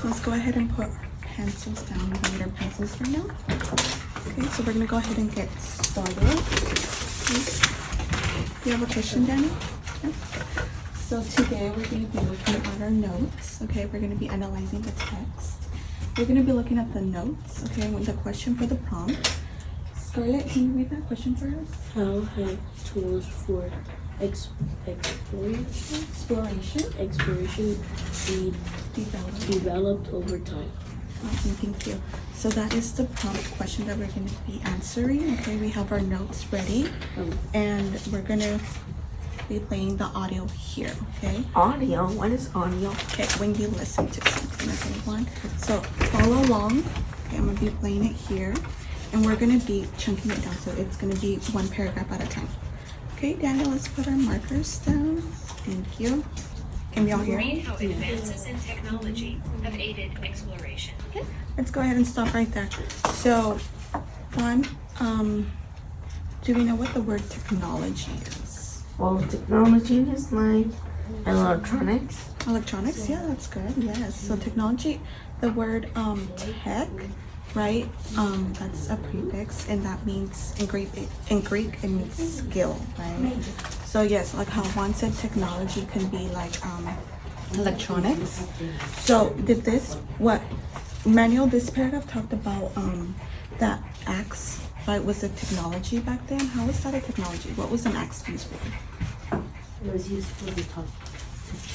let's go ahead and put pencils down. We need our pencils right now. Okay, so we're gonna go ahead and get started. Okay. You have a question, Danny? Yeah. So today we're gonna be looking at our notes. Okay, we're gonna be analyzing the text. We're gonna be looking at the notes. Okay, with the question for the prompt. Scarlett, can you read that question for us? How have tools for exploration been developed over time? Awesome, thank you. So that is the prompt question that we're going to be answering. Okay, we have our notes ready, and we're going to be playing the audio here. Okay. Audio? What is audio? Okay, when you listen to something, everyone. So follow along. Okay, I'm going to be playing it here, and we're going to be chunking it down. So it's going to be one paragraph at a time. Okay, Daniel, let's put our markers down. Thank you. Can we all hear? Read how advances in technology have aided exploration. Okay, let's go ahead and stop right there. So, one, do we know what the word technology is? Well, technology is like electronics. Electronics, yeah, that's good. Yes. So technology, the word tech, right? That's a prefix, and that means in Greek it means skill, right? So yes, like how one said technology can be like electronics. So did this this paragraph talked about that axe, right? Was a technology back then? How was that a technology? What was an axe used for? It was used for to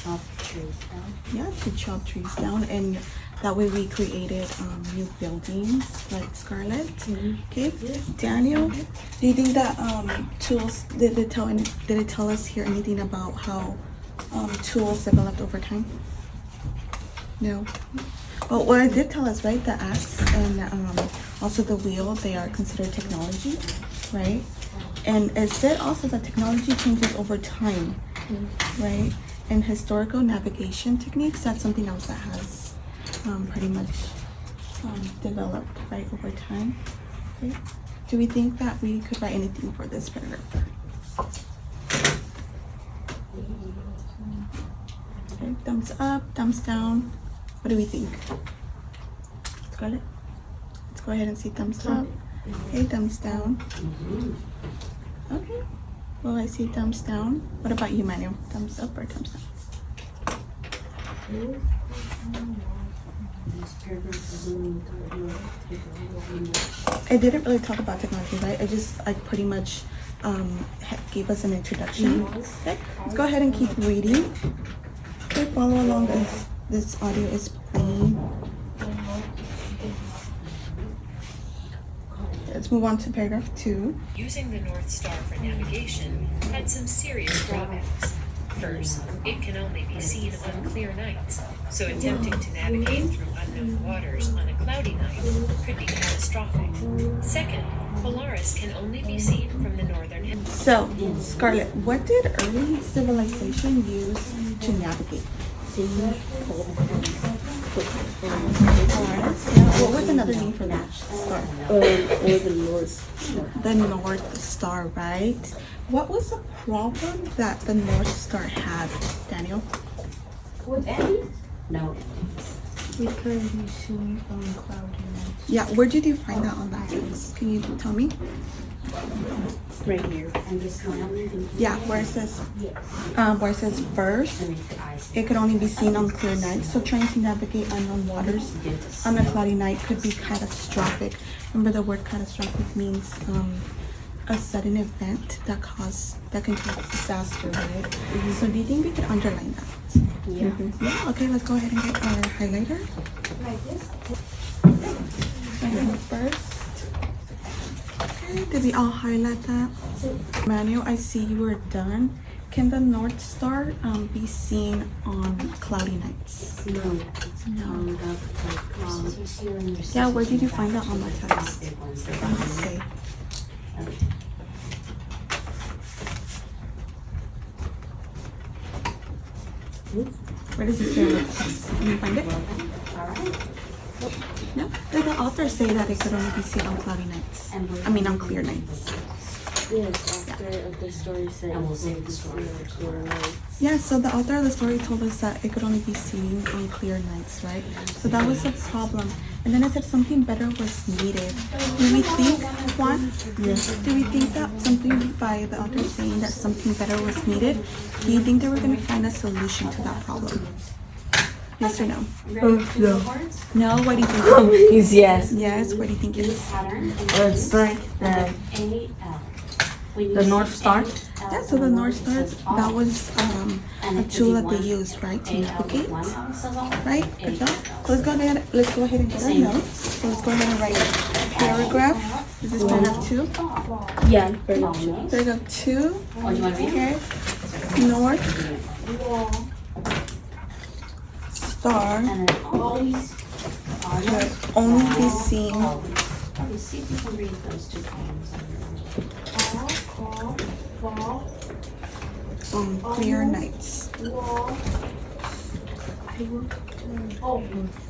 chop trees down. Yeah, to chop trees down, and that way we created new buildings, like Scarlett. Okay, Daniel, do you think that tools did it tell us here anything about how tools developed over time? No. Well, it did tell us, right? The axe and also the wheel, they are considered technology, right? And it said also that technology changes over time, right? And historical navigation techniques, that's something else that has pretty much developed, right, over time. Okay. Do we think that we could write anything for this paragraph? Okay, thumbs up, thumbs down. What do we think? Scarlett? Let's go ahead and see thumbs up. Okay, thumbs down. Okay. Well, I see thumbs down. What about you, Manuel? Thumbs up or thumbs down? It didn't really talk about technology, right? It just like pretty much gave us an introduction. Okay, let's go ahead and keep reading. Okay, follow along as this audio is playing. Let's move on to paragraph 2. Using the North Star for navigation had some serious drawbacks. First, it can only be seen on clear nights, so attempting to navigate through unknown waters on a cloudy night could be catastrophic. Second, Polaris can only be seen from the northern hemisphere. So, Scarlett, what did early civilization use to navigate? Polaris? Yeah. What was another name for that star? Or the North Star. The North Star, right? What was the problem that the North Star had, Daniel? With Eddie? No. We couldn't be seen from cloudy nights. Yeah, where did you find that on that text? Can you tell me? Right here. And this one. Yeah, where it says first, it could only be seen on clear nights. So trying to navigate unknown waters on a cloudy night could be catastrophic. Remember, the word catastrophic means a sudden event that can cause disaster, right? So do you think we could underline that? Yeah. Yeah. Okay, let's go ahead and get our highlighter. Like this? And first. Okay, did we all highlight that? Manuel, I see you were done. Can the North Star be seen on cloudy nights? No. No. Clouds. Yeah, where did you find that on the text? What does it say? Where does it say on the text? Can you find it? No. Did the author say that it could only be seen on cloudy nights? I mean, on clear nights. Yes, after the story said. And we'll save the story for clear nights. Yeah, so the author of the story told us that it could only be seen on clear nights, right? So that was the problem. And then it said something better was needed. Do we think, Juan? Yes. Do we think that something by the author saying that something better was needed? Do you think that we're going to find a solution to that problem? Yes or no? No. No? What do you think? He's yes. Yes, what do you think it is? It's like the North Star. Yeah, so the North Star, that was a tool that they used, right, to navigate, right? Good job. So let's go ahead and get our notes. So let's go ahead and write paragraph. Is this paragraph 2? Yeah. Paragraph 2. Okay. North Star could only be seen See if you can read those 2 columns. on clear nights. Oh,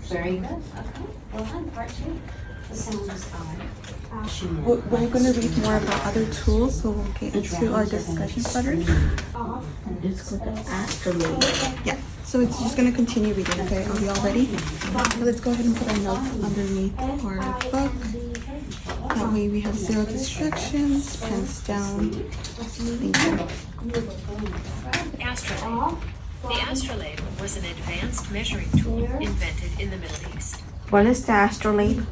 very good. Okay. Well done. Part 2. The sound is on. We're going to read more about other tools, so we'll get into our discussion starter. It's like an astrolabe. Yeah, so it's just going to continue reading, okay? Are we all ready? So let's go ahead and put our notes underneath our book. That way we have 0 distractions, pens down. Thank you. Astrolabe. The astrolabe was an advanced measuring tool invented in the Middle East. What is the astrolabe?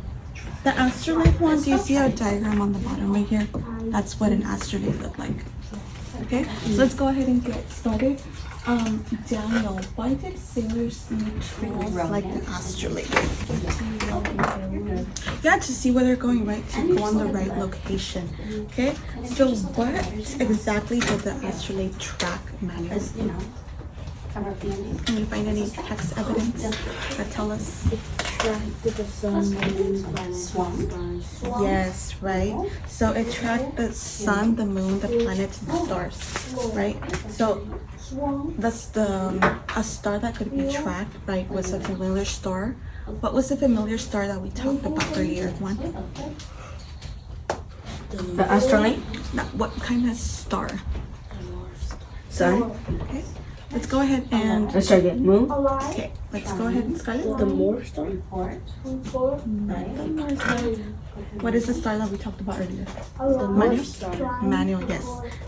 The astrolabe one, do you see a diagram on the bottom right here? That's what an astrolabe looked like. Okay, so let's go ahead and get started. Daniel, why did sailors need tools like the astrolabe? Yeah, to see where they're going, right? To go on the right location. Okay, so what exactly did the astrolabe track manually? Can you find any text evidence that tell us? Yes, right. So it tracked the sun, the moon, the planets, and the stars, right? So that's a star that could be tracked, right? Was a familiar star. What was the familiar star that we talked about earlier? One. The astrolabe? No, what kind of star? Sun. Okay. Let's go ahead and. Let's try again. Moon. Okay. Let's go ahead and start it. The North Star. What is the star that we talked about earlier? The North Star. Manual, yes.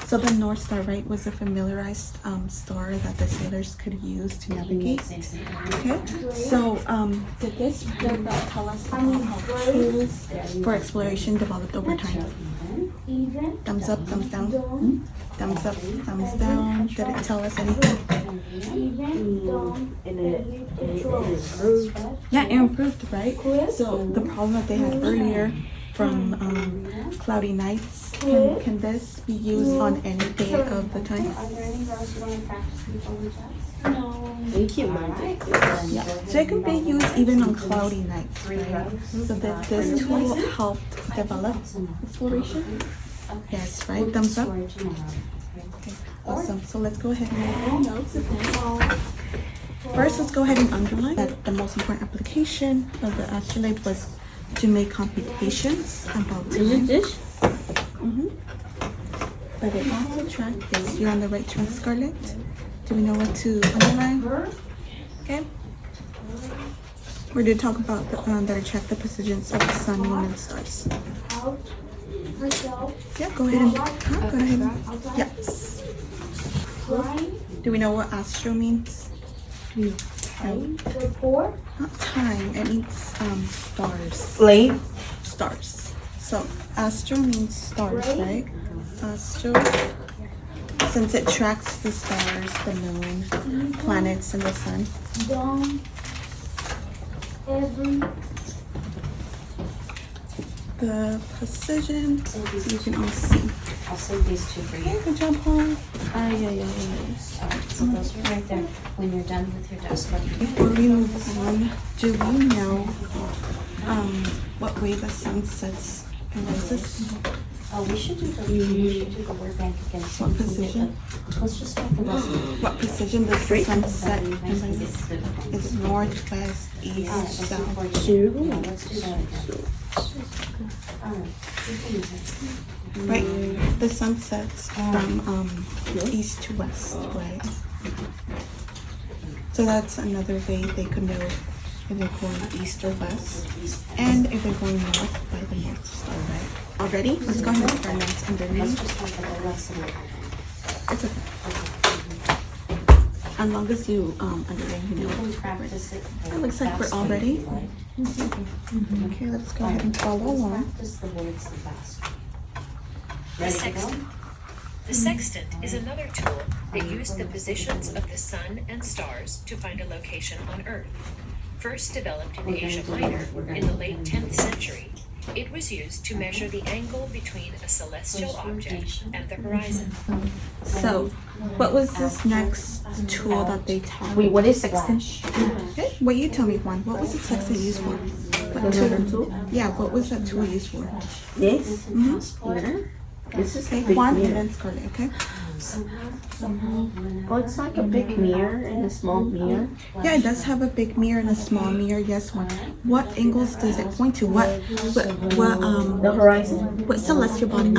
So the North Star, right, was a familiarized star that the sailors could use to navigate. Okay. So did this paragraph tell us about how tools for exploration developed over time? Thumbs up, thumbs down. Thumbs up, thumbs down. Did it tell us anything? And it improved. Yeah, it improved, right? So the problem that they had earlier from cloudy nights, can this be used on any day of the time? Thank you, Mom. Yeah, so it can be used even on cloudy nights, right? So that this tool helped develop exploration? Yes, right? Thumbs up? Okay, awesome. So let's go ahead and make our notes. First, let's go ahead and underline that the most important application of the astrolabe was to make computations about Is it time. this? But it also tracked this. You're on the right track, Scarlett. Do we know what to underline? Okay. We're going to talk about that it tracked the positions of the sun, moon, and stars. Yeah, go ahead and go ahead. Yes. Do we know what astro means? No. Not time. It means stars. Late. Stars. So astro means stars, right? Astro. Since it tracks the stars, the moon, planets, and the sun. The precision, so you can all see. I'll save these 2 for you. Okay, good job, Paul. Alright, so those are right there when you're done with your desk. Before we move on, do we know what way the sun sets? And what is this? Oh, we should do the word bank again. So What we can get position? let's just start the rest of it. What precision does the sun set? And Nice what and is get it? the- It's north, west, east, Alright, so south. 242. Yeah, let's do that again. Alright, you can use it. Right. The sun sets from east to west, right? So that's another way they could know if they're going east or west, and if they're going north by the North Star, right? Already? Let's go ahead and start notes Let's underneath. just look at the lesson. It's okay. As long as you underline, you You know. can practice it. It looks like we're all ready. Okay, let's go ahead and follow along. Practice the words the fast. The Ready to go? sextant. The sextant is another tool that used the positions of the sun and stars to find a location on Earth. First developed in Asia Minor in the late 10th century, it was used to measure the angle between a celestial object and the horizon. So, what was this next tool that they taught? Wait, what is sextant? Okay, well, you tell me one. What was the sextant used for? What tool? Yeah, what was that tool used for? This? Mm-hmm. Here? This is a Okay, big Juan and mirror. then Scarlett, okay? Oh, it's like a big mirror and a small mirror. Yeah, it does have a big mirror and a small mirror. Yes, one. What angles does it point to? The horizon. What celestial body?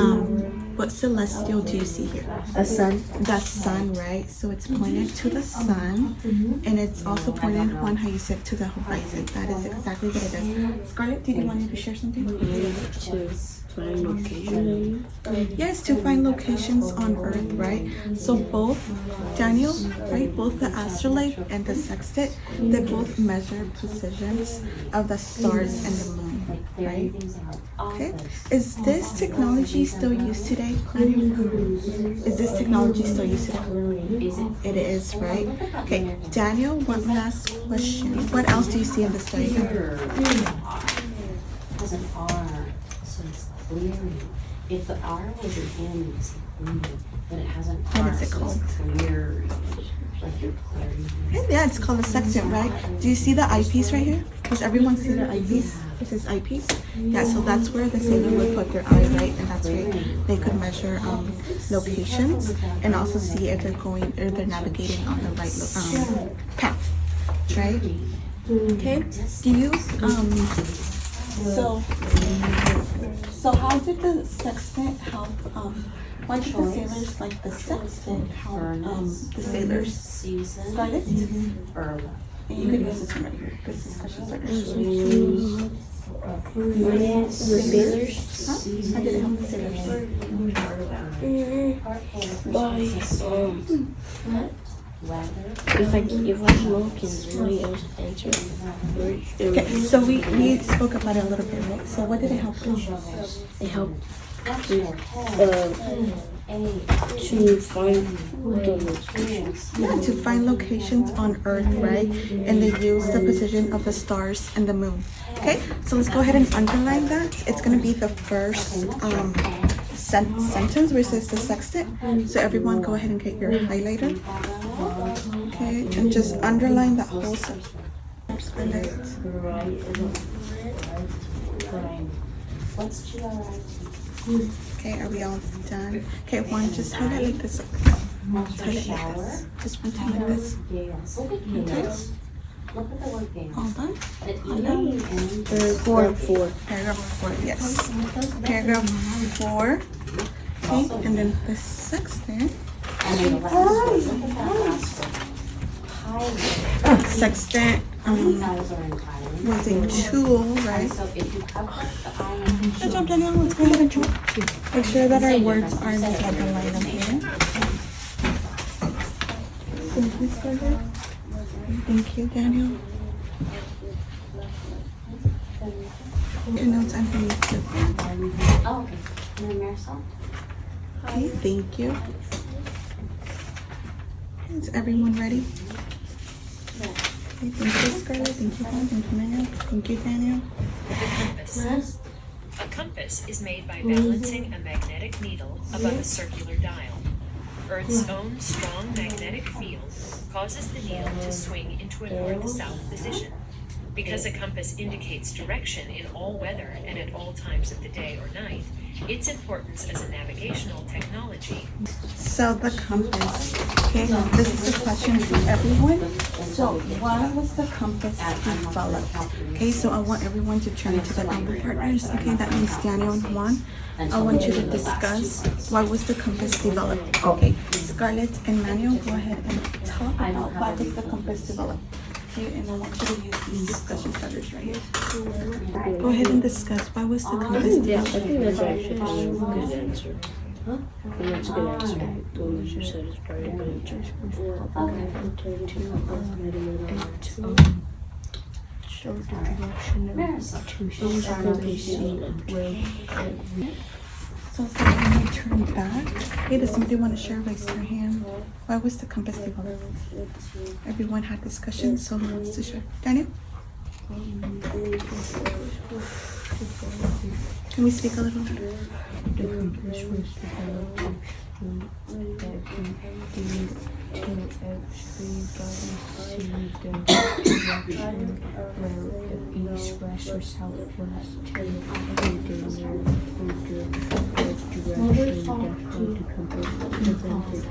What celestial do you see here? A sun. The sun, right? So it's pointed to the sun, and it's also pointed on how you said to the horizon. That is exactly what it is. Scarlett, did you want me to share something? To find location. Yes, to find locations on Earth, right? So both Daniel, right? Both the astrolabe and the sextant, they both measure positions of the stars and the moon, right? Okay. Is this technology still used today, Claudia? Is this technology still used today? Is it? It is, right? Okay, Daniel, one last question. What else do you see in this diagram? Has an R, so it's clearing. If the R was an N, it's clearing, but it has an What R, is it so called? it's clearing. Like you're clearing. Yeah, it's called a sextant, right? Do you see the eyepiece right here? Does everyone see their eyepiece? It says eyepiece. Yeah, so that's where the sailor would put their eye, right? And that's where they could measure locations and also see if they're going or they're navigating on the right path, right? Okay. Do you so how did the sextant help? Why did the sailors like the sextant help the sailors? Season. Scarlett? Early. And you could use this one right here because this question started. The sailors. Huh? How did it help the sailors? If I look in really answer. Okay, so we spoke about it a little bit, right? So what did it help with? It helped to find the location. Yeah, to find locations on Earth, right? And they use the position of the stars and the moon. Okay, so let's go ahead and underline that. It's gonna be the first sentence where it says the sextant. So everyone go ahead and get your highlighter. Okay, and just underline that whole sentence. What's GRI? Okay, are we all done? Okay, one, just highlight like this. Highlight like this. Just one time like this. Yes. Look at chaos. Look at the word chaos. All done? The Four. Paragraph 4, yes. Paragraph 4. Okay, and then the sextant. Sextant was a tool, right? So if you cover the eye, Good job, Danielle. Let's go ahead and try. Make sure that our words are in the line up here. Thank you, Scarlett. Thank you, Daniel. Your notes underneath the oh, okay. And then Marisol? Okay, thank you. Is everyone ready? Okay, thank you, Scarlett. Thank you, Juan. Thank you, Manuel. Thank you, Daniel. The compass. A compass is made by balancing a magnetic needle above a circular dial. Earth's own strong magnetic field causes the needle to swing into a north-south position. Because a compass indicates direction in all weather and at all times of the day or night, its importance as a navigational technology. So the compass, okay, this is a question for everyone. So why was the compass developed? Okay, so I want everyone to turn to the number partners. Okay, that means Daniel and Juan. I want you to discuss why was the compass developed. Okay, Scarlett and Manuel, go ahead and talk about why was the compass developed. Okay, and I want you to use these discussion starters right here. Go ahead and discuss why was the compass Yeah, I developed. think that's actually a good answer. Huh? I think that's a good answer. The one you said is probably a good answer. Show the direction of So it's like when you turn back. Okay, does somebody want to share? Raise their hand. Why was the compass developed? Everyone had discussion, so who wants to share? Daniel? Can we speak a little louder? the compass was developed to actually see the direction where the east, west, or south was to the direction the compass presented.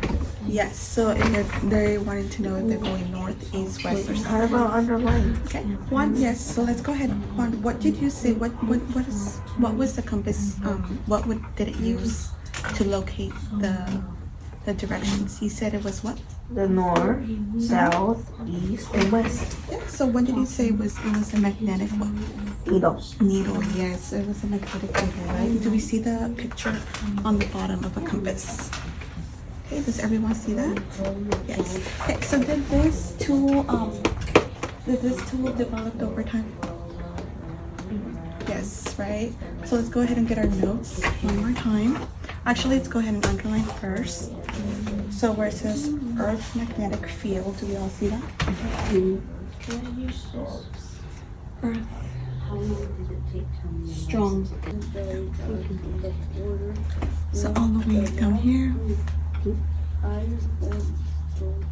Yes, so if they wanted to know if they're going north, east, west, or How south. about underline? Okay, Juan, yes, so let's go ahead. Juan, what did you say? What was the compass, did it use to locate the directions? You said it was what? The north, south, east, and west. Yeah, so what did you say it was a magnetic what? Needle. Needle, yes, it was a magnetic needle, right? Do we see the picture on the bottom of a compass? Okay, does everyone see that? Yes. Okay, so did this tool develop over time? Yes, right? So let's go ahead and get our notes one more time. Actually, let's go ahead and underline first. So where it says Earth magnetic field, do we all see that? Earth strong. So all the way down here.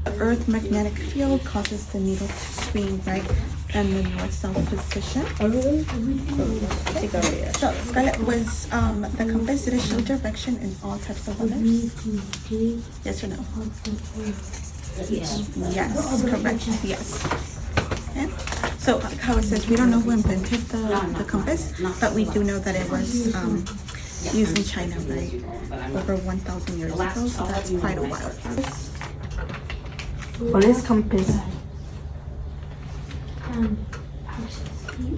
The Earth magnetic field causes the needle to swing right in the north-south position. So Scarlett, was the compass, did it show direction in all types of weathers? Yes or no? Yes, correct, yes. Okay. So how it says, we don't know who invented the compass, but we do know that it was used in China, right? Over 1,000 years ago, so that's quite a while. What is compass?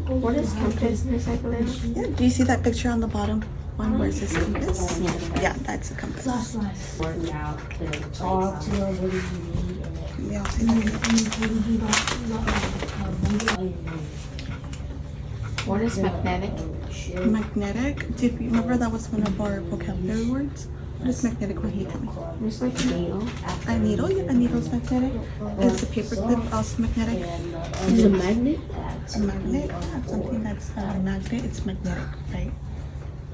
What is compass, Miss Evelyn? Yeah, do you see that picture on the bottom one where it says compass? Yeah, that's a compass. Can we all see that? What is magnetic? Magnetic, did we remember that was one of our vocabulary words? What is magnetic? What can you tell me? It's like a needle. A needle? Yeah, a needle's magnetic. Is the paper clip also magnetic? Is a magnet? A magnet? Yeah, something that's a magnet, it's magnetic, right?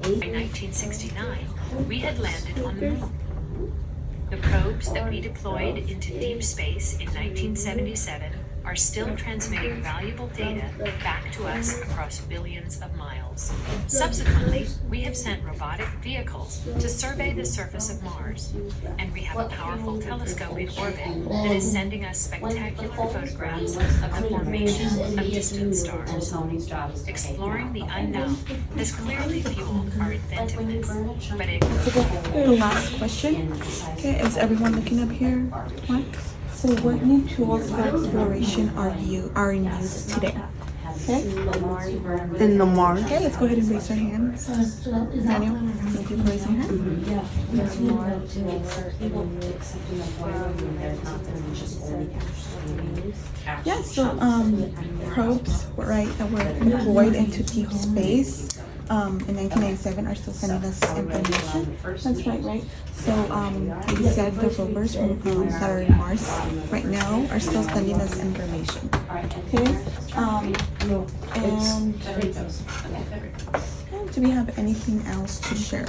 By 1969, we had landed on the moon. The probes that we deployed into deep space in 1977 are still transmitting valuable data back to us across billions of miles. Subsequently, we have sent robotic vehicles to survey the surface of Mars, and we have a powerful telescope in orbit that is sending us spectacular photographs of the formation of distant stars. Exploring the unknown has clearly fueled our inventiveness, but it The last question. Okay, is everyone looking up here? What? So what new tools for exploration are in use today? Okay. In the Mars. Okay, let's go ahead and raise our hands. Daniel, thank you for raising your hand. Yeah, so probes, right, that were deployed into deep space in 1997 are still sending us information. That's right? So you said the rovers that are in Mars right now are still sending us information. Okay. And do we have anything else to share?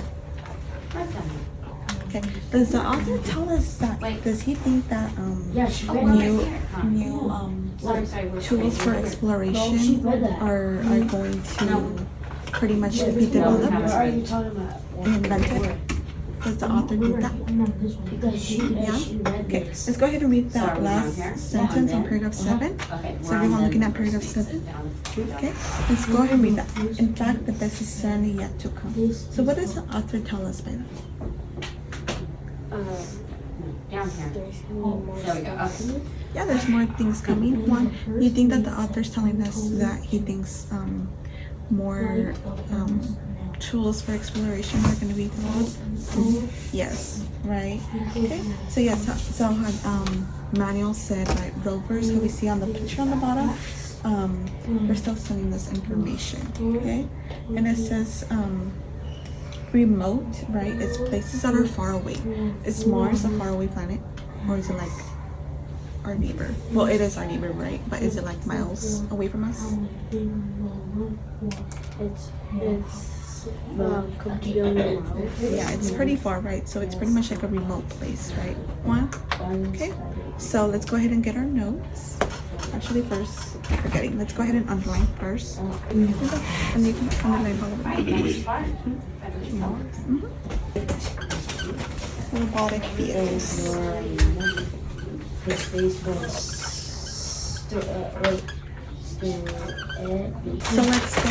Okay. Does the author tell us that? Does he think that new tools for exploration are going to pretty much be developed and invented? Does the author think that? Yeah. Okay. Let's go ahead and read that last sentence on paragraph 7. So everyone looking at paragraph 7. Okay. Let's go ahead and read that. In fact, the best is certainly yet to come. So what does the author tell us by that? Down here. There's more There we go. Okay. Yeah, there's more things coming. One, you think that the author's telling us that he thinks more tools for exploration are going to be developed? Yes, right? Okay, so yes, so Manuel said, right, rovers who we see on the picture on the bottom, we're still sending this information, okay? And it says remote, right? It's places that are far away. Is Mars a faraway planet? Or is it like our neighbor? Well, it is our neighbor, right? But is it like miles away from us? Could be on the mouth. Yeah, it's pretty far, right? So it's pretty much like a remote place, right? One. Okay. So let's go ahead and get our notes. Actually, first, I'm forgetting. Let's go ahead and underline first. And you can underline all of them. Robotic vehicles. His face was So let's go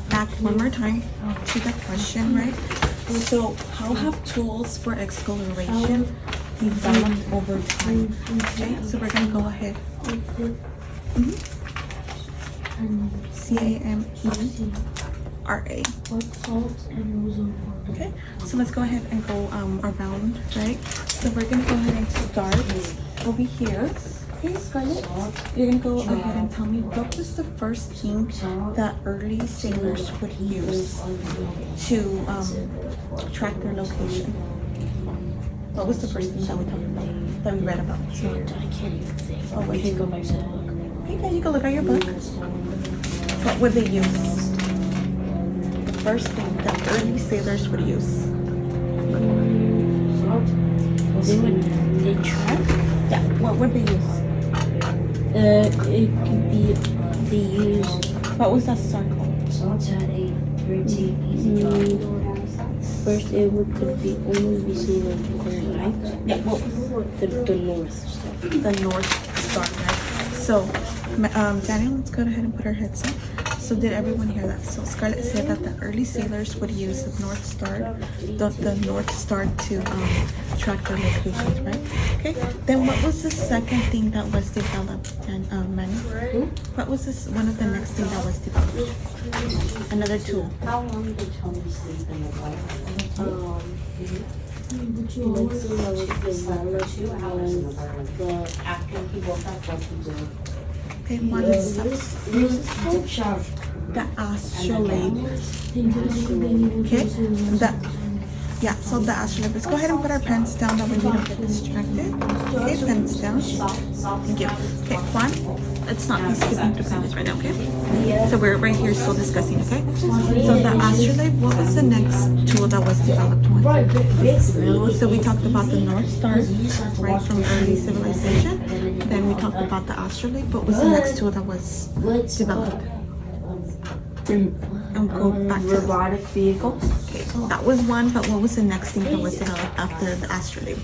back one more time to the question, right? So how have tools for exploration developed over time? Okay, so we're gonna go ahead. CAMERA. Okay, so let's go ahead and go around, right? So we're gonna go ahead and start over here. Okay, Scarlett, you're gonna go ahead and tell me what was the first thing that early sailors would use to track their location? What was the first thing that we talked about, that we read about? I can't even think. Oh, wait. You can go back to the book. Okay, you can look at your book. What would they use? The first thing that early sailors would use. They track? Yeah, what would they use? It could be they use What was that star called? first it could be only be seen on clear nights. Yeah, what was The north stuff. the North Star, right? So, Daniel, let's go ahead and put our heads up. So did everyone hear that? So Scarlett said that the early sailors would use the North Star, the North Star to track their locations, right? Okay. Then what was the second thing that was developed, Manny? What was this? One of the next thing that was developed? Another tool. How long did Tony sleep in the water? Let's see how it's the 2 hours in the burn. After he woke up, what he did. Okay, one is the astrolabe. Okay, yeah, so the astrolabe. Let's go ahead and put our pens down that way we don't get distracted. Okay, pens down. Thank you. Okay, Juan, let's not be skipping through pages right now, okay? So we're right here still discussing, okay? So the astrolabe, what was the next tool that was developed? So we talked about the North Star, right, from early civilization. Then we talked about the astrolabe. What was the next tool that was developed? And go back to robotic vehicles. okay, that was one, but what was the next thing that was developed after the astrolabe?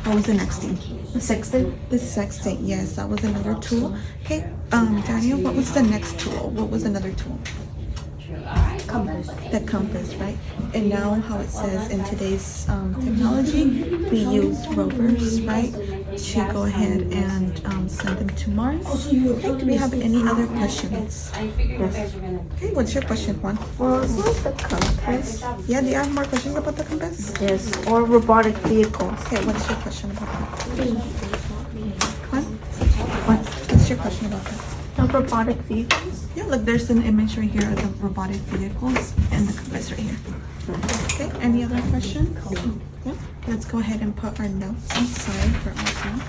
What was the next thing? The sextant. The sextant, yes, that was another tool. Okay, Daniel, what was the next tool? What was another tool? Compass. The compass, right? And now how it says in today's technology, we use rovers, right, to go ahead and send them to Mars. Okay, do we have any other questions? I figured you guys were gonna. Okay, what's your question, Juan? Well, it's not the compass. Yeah, do you have more questions about the compass? Yes, or robotic vehicles. Okay, what's your question about that? Juan? What's your question about that? The robotic vehicles. Yeah, look, there's an image right here of the robotic vehicles and the compass right here. Okay, any other questions? Yeah, let's go ahead and put our notes inside for us now.